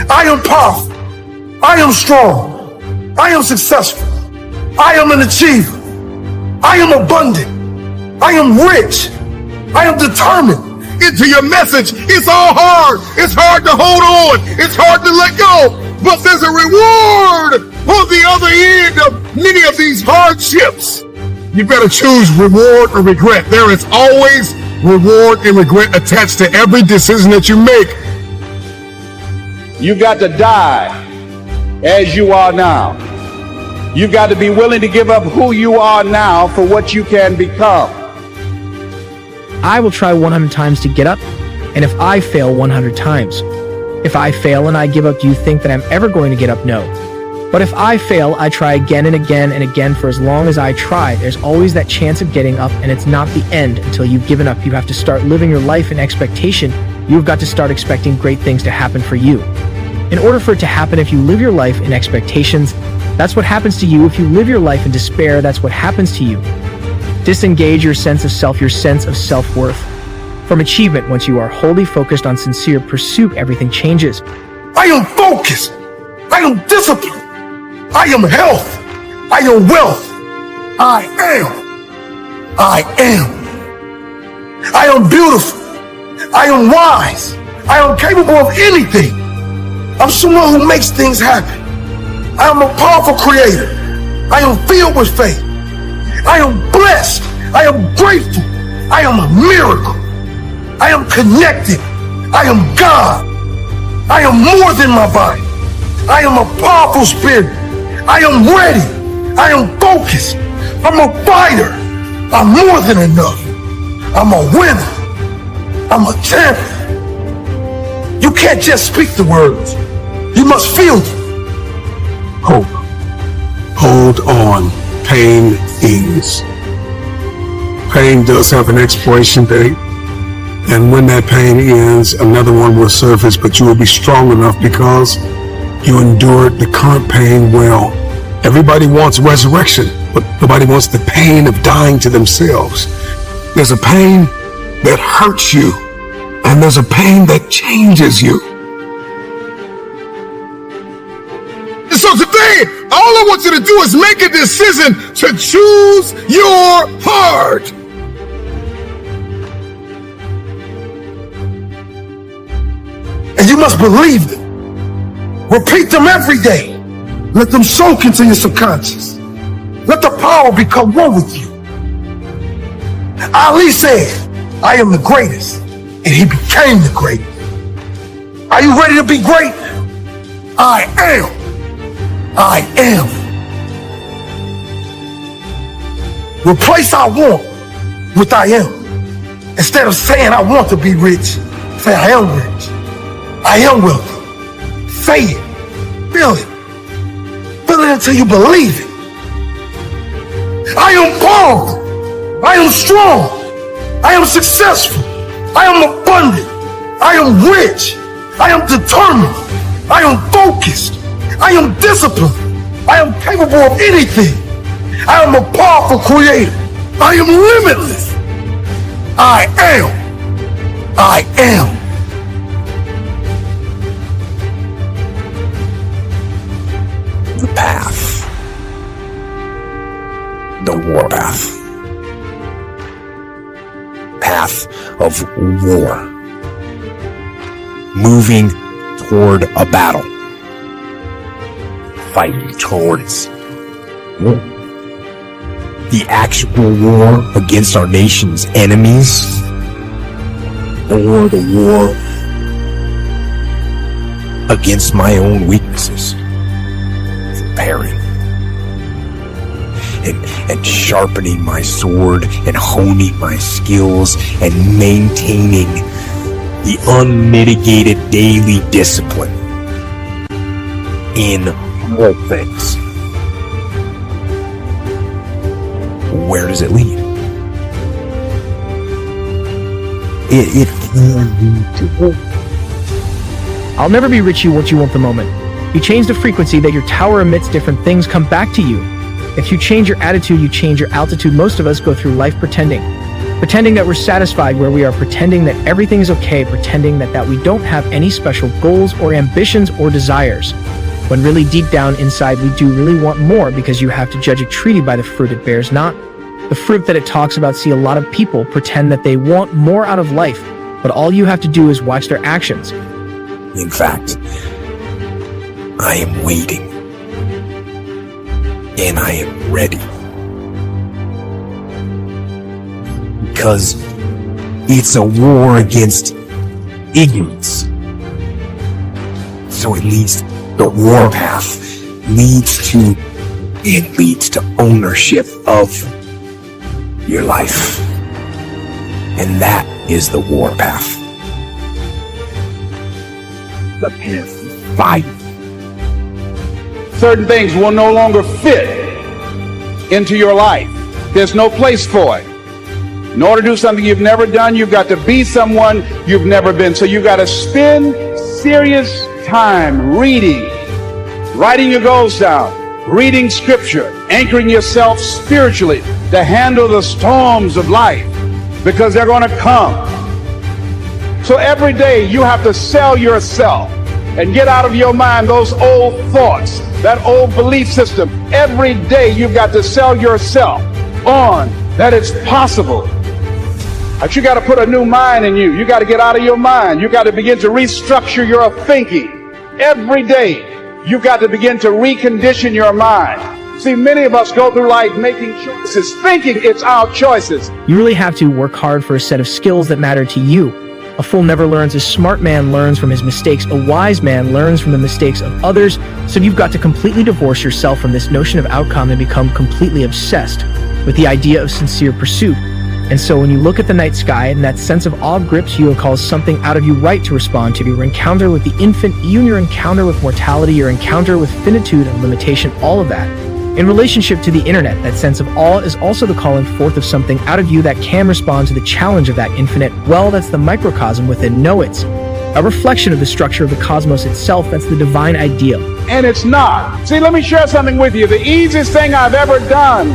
I am powerful. I am strong. I am successful. I am an achiever. I am abundant. I am rich. I am determined. Into your message, it's all hard. It's hard to hold on. It's hard to let go. But there's a reward on the other end of many of these hardships. You better choose reward or regret. There is always reward and regret attached to every decision that you make. You've got to die as you are now. You've got to be willing to give up who you are now for what you can become. I will try 100 times to get up, and if I fail 100 times. If I fail and I give up, do you think that I'm ever going to get up? No. But if I fail, I try again and again and again. For as long as I try, there's always that chance of getting up, and it's not the end until you've given up. You have to start living your life in expectation. You've got to start expecting great things to happen for you. In order for it to happen, if you live your life in expectations, that's what happens to you. If you live your life in despair, that's what happens to you. Disengage your sense of self, your sense of self-worth from achievement. Once you are wholly focused on sincere pursuit, everything changes. I am focused. I am disciplined. I am health. I am wealth. I am. I am. I am beautiful. I am wise. I am capable of anything. I'm someone who makes things happen. I am a powerful creator. I am filled with faith. I am blessed. I am grateful. I am a miracle. I am connected. I am God. I am more than my body. I am a powerful spirit. I am ready. I am focused. I'm a fighter. I'm more than enough. I'm a winner. I'm a champion. You can't just speak the words. You must feel them. Hope. Hold on. Pain ends. Pain does have an expiration date. And when that pain ends, another one will surface, but you will be strong enough because you endured the current pain well. Everybody wants resurrection, but nobody wants the pain of dying to themselves. There's a pain that hurts you, and there's a pain that changes you. And so today, all I want you to do is make a decision to choose your heart. And you must believe them. Repeat them every day. Let them soak into your subconscious. Let the power become one with you. Ali said, I am the greatest, and he became the greatest. Are you ready to be great? I am. I am. Replace I want with I am. Instead of saying I want to be rich, say I am rich. I am wealthy. Say it. Feel it. Feel it until you believe it. I am powerful. I am strong. I am successful. I am abundant. I am rich. I am determined. I am focused. I am disciplined. I am capable of anything. I am a powerful creator. I am limitless. I am. I am. The path. The warpath. Path of war. Moving toward a battle. Fighting towards war. The actual war against our nation's enemies, or the war against my own weaknesses. Preparing and sharpening my sword and honing my skills and maintaining the unmitigated daily discipline in all things. Where does it lead? It can lead to war. I'll never be rich. You what you want the moment. You change the frequency that your tower emits, different things come back to you. If you change your attitude, you change your altitude. Most of us go through life pretending. Pretending that we're satisfied where we are, pretending that everything is okay, pretending that we don't have any special goals or ambitions or desires. When really deep down inside we do really want more, because you have to judge a tree by the fruit it bears, not the fruit that it talks about. See, a lot of people pretend that they want more out of life, but all you have to do is watch their actions. In fact, I am waiting. And I am ready. Because it's a war against ignorance. So it leads, the warpath leads to ownership of your life. And that is the warpath. The path of fight. Certain things will no longer fit into your life. There's no place for it. In order to do something you've never done, you've got to be someone you've never been. So you've got to spend serious time reading, writing your goals down, reading scripture, anchoring yourself spiritually to handle the storms of life, because they're going to come. So every day you have to sell yourself and get out of your mind those old thoughts, that old belief system. Every day you've got to sell yourself on that it's possible. But you got to put a new mind in you. You got to get out of your mind. You got to begin to restructure your thinking. Every day you've got to begin to recondition your mind. See, many of us go through life making choices, thinking it's our choices. You really have to work hard for a set of skills that matter to you. A fool never learns. A smart man learns from his mistakes. A wise man learns from the mistakes of others. So you've got to completely divorce yourself from this notion of outcome and become completely obsessed with the idea of sincere pursuit. And so when you look at the night sky and that sense of awe grips you, it calls something out of you right to respond to. Your encounter with the infinite, even your encounter with mortality, your encounter with finitude and limitation, all of that. In relationship to the internet, that sense of awe is also the calling forth of something out of you that can respond to the challenge of that infinite. Well, that's the microcosm within. No, it's a reflection of the structure of the cosmos itself. That's the divine ideal. And it's not. See, let me share something with you. The easiest thing I've ever done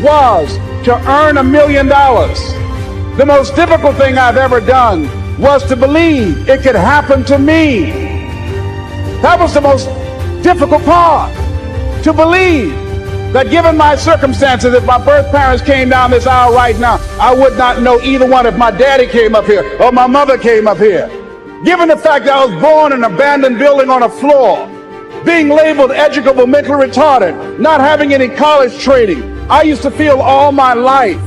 was to earn $1 million. The most difficult thing I've ever done was to believe it could happen to me. That was the most difficult part. To believe that given my circumstances, if my birth parents came down this aisle right now, I would not know either one if my daddy came up here or my mother came up here. Given the fact that I was born in an abandoned building on a floor, being labeled educable, mentally retarded, not having any college training, I used to feel all my life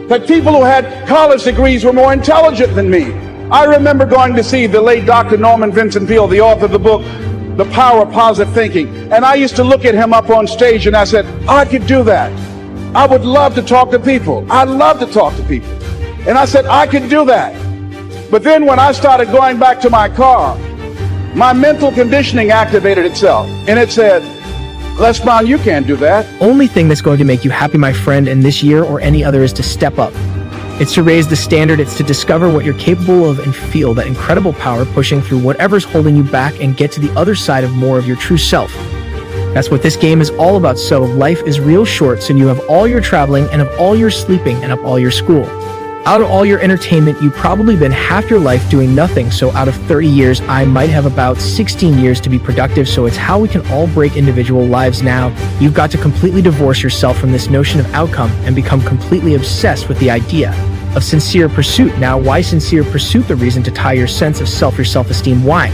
that people who had college degrees were more intelligent than me. I remember going to see the late Dr. Norman Vincent Peale, the author of the book, The Power of Positive Thinking. And I used to look at him up on stage and I said, I could do that. I would love to talk to people. I love to talk to people. And I said, I could do that. But then when I started going back to my car, my mental conditioning activated itself. And it said, Les Brown, you can't do that. Only thing that's going to make you happy, my friend, in this year or any other is to step up. It's to raise the standard. It's to discover what you're capable of and feel that incredible power pushing through whatever's holding you back and get to the other side of more of your true self. That's what this game is all about. So life is real short, so you have all your traveling and of all your sleeping and of all your school. Out of all your entertainment, you've probably been half your life doing nothing. So out of 30 years, I might have about 16 years to be productive. So it's how we can all break individual lives now. You've got to completely divorce yourself from this notion of outcome and become completely obsessed with the idea of sincere pursuit. Now, why sincere pursuit? The reason to tie your sense of self, your self-esteem. Why?